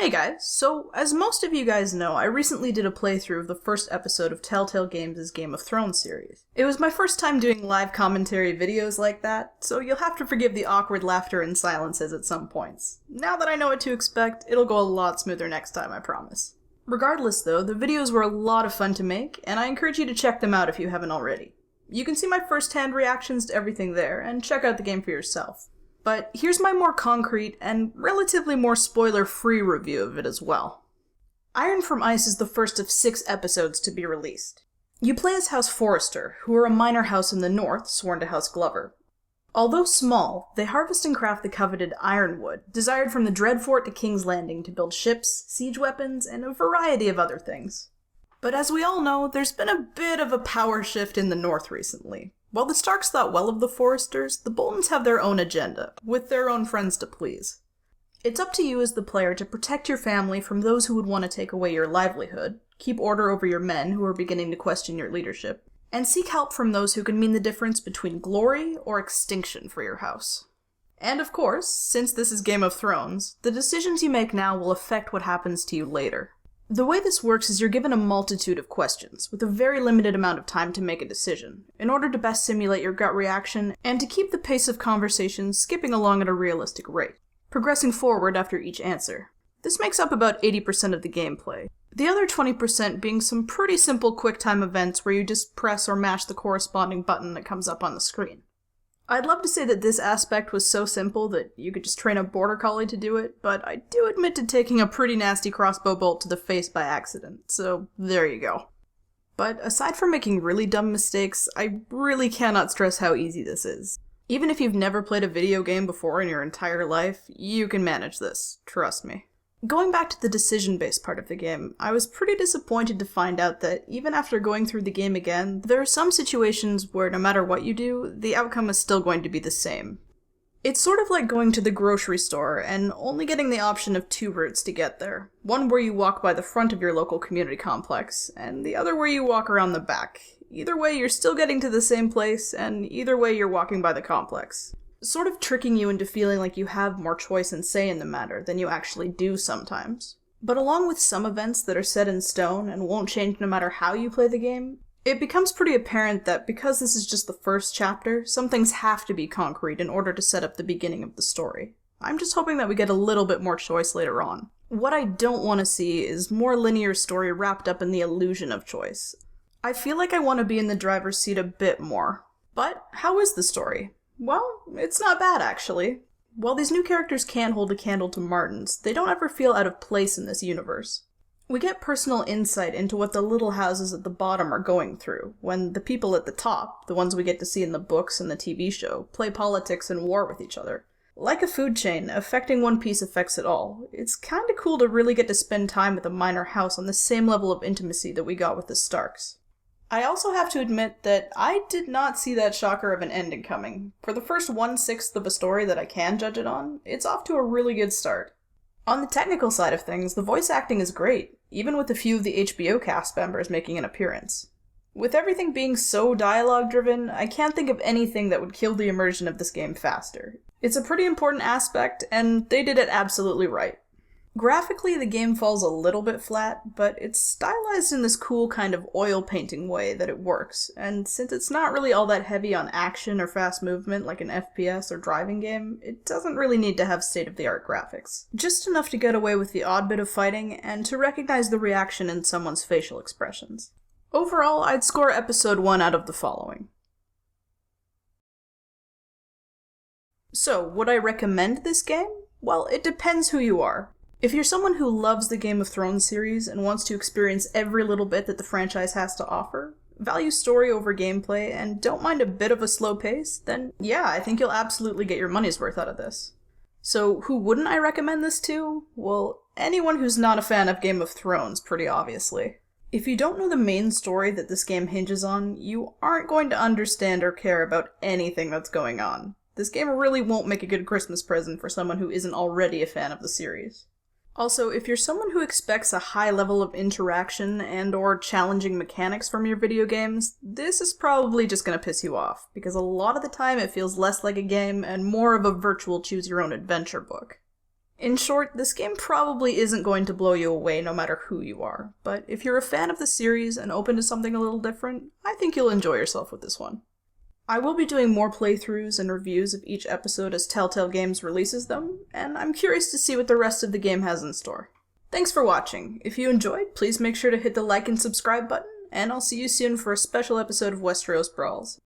Hey guys, so as most of you guys know, I recently did a playthrough of the first episode of Telltale Games' Game of Thrones series. It was my first time doing live commentary videos like that, so you'll have to forgive the awkward laughter and silences at some points. Now that I know what to expect, it'll go a lot smoother next time, I promise. Regardless though, the videos were a lot of fun to make, and I encourage you to check them out if you haven't already. You can see my first-hand reactions to everything there, and check out the game for yourself. But here's my more concrete and relatively more spoiler-free review of it as well. Iron from Ice is the first of 6 episodes to be released. You play as House Forrester, who are a minor house in the north, sworn to House Glover. Although small, they harvest and craft the coveted ironwood, desired from the Dreadfort to King's Landing to build ships, siege weapons, and a variety of other things. But as we all know, there's been a bit of a power shift in the north recently. While the Starks thought well of the Forresters, the Boltons have their own agenda, with their own friends to please. It's up to you as the player to protect your family from those who would want to take away your livelihood, keep order over your men who are beginning to question your leadership, and seek help from those who can mean the difference between glory or extinction for your house. And of course, since this is Game of Thrones, the decisions you make now will affect what happens to you later. The way this works is you're given a multitude of questions, with a very limited amount of time to make a decision, in order to best simulate your gut reaction, and to keep the pace of conversation skipping along at a realistic rate, progressing forward after each answer. This makes up about 80% of the gameplay, the other 20% being some pretty simple quick-time events where you just press or mash the corresponding button that comes up on the screen. I'd love to say that this aspect was so simple that you could just train a border collie to do it, but I do admit to taking a pretty nasty crossbow bolt to the face by accident, so there you go. But aside from making really dumb mistakes, I really cannot stress how easy this is. Even if you've never played a video game before in your entire life, you can manage this, trust me. Going back to the decision-based part of the game, I was pretty disappointed to find out that even after going through the game again, there are some situations where no matter what you do, the outcome is still going to be the same. It's sort of like going to the grocery store and only getting the option of 2 routes to get there. One where you walk by the front of your local community complex, and the other where you walk around the back. Either way, you're still getting to the same place, and either way you're walking by the complex. Sort of tricking you into feeling like you have more choice and say in the matter than you actually do sometimes. But along with some events that are set in stone and won't change no matter how you play the game, it becomes pretty apparent that because this is just the first chapter, some things have to be concrete in order to set up the beginning of the story. I'm just hoping that we get a little bit more choice later on. What I don't want to see is more linear story wrapped up in the illusion of choice. I feel like I want to be in the driver's seat a bit more. But how is the story? Well, it's not bad, actually. While these new characters can't hold a candle to Martin's, they don't ever feel out of place in this universe. We get personal insight into what the little houses at the bottom are going through, when the people at the top, the ones we get to see in the books and the TV show, play politics and war with each other. Like a food chain, affecting one piece affects it all. It's kinda cool to really get to spend time with a minor house on the same level of intimacy that we got with the Starks. I also have to admit that I did not see that shocker of an ending coming. For the first 1/6 of a story that I can judge it on, it's off to a really good start. On the technical side of things, the voice acting is great, even with a few of the HBO cast members making an appearance. With everything being so dialogue-driven, I can't think of anything that would kill the immersion of this game faster. It's a pretty important aspect, and they did it absolutely right. Graphically, the game falls a little bit flat, but it's stylized in this cool kind of oil painting way that it works, and since it's not really all that heavy on action or fast movement like an FPS or driving game, it doesn't really need to have state-of-the-art graphics. Just enough to get away with the odd bit of fighting, and to recognize the reaction in someone's facial expressions. Overall, I'd score episode 1 out of the following. So, would I recommend this game? Well, it depends who you are. If you're someone who loves the Game of Thrones series and wants to experience every little bit that the franchise has to offer, value story over gameplay, and don't mind a bit of a slow pace, then yeah, I think you'll absolutely get your money's worth out of this. So who wouldn't I recommend this to? Well, anyone who's not a fan of Game of Thrones, pretty obviously. If you don't know the main story that this game hinges on, you aren't going to understand or care about anything that's going on. This game really won't make a good Christmas present for someone who isn't already a fan of the series. Also, if you're someone who expects a high level of interaction and/or challenging mechanics from your video games, this is probably just gonna piss you off, because a lot of the time it feels less like a game and more of a virtual choose-your-own-adventure book. In short, this game probably isn't going to blow you away no matter who you are, but if you're a fan of the series and open to something a little different, I think you'll enjoy yourself with this one. I will be doing more playthroughs and reviews of each episode as Telltale Games releases them, and I'm curious to see what the rest of the game has in store. Thanks for watching. If you enjoyed, please make sure to hit the like and subscribe button, and I'll see you soon for a special episode of Westeros Brawls.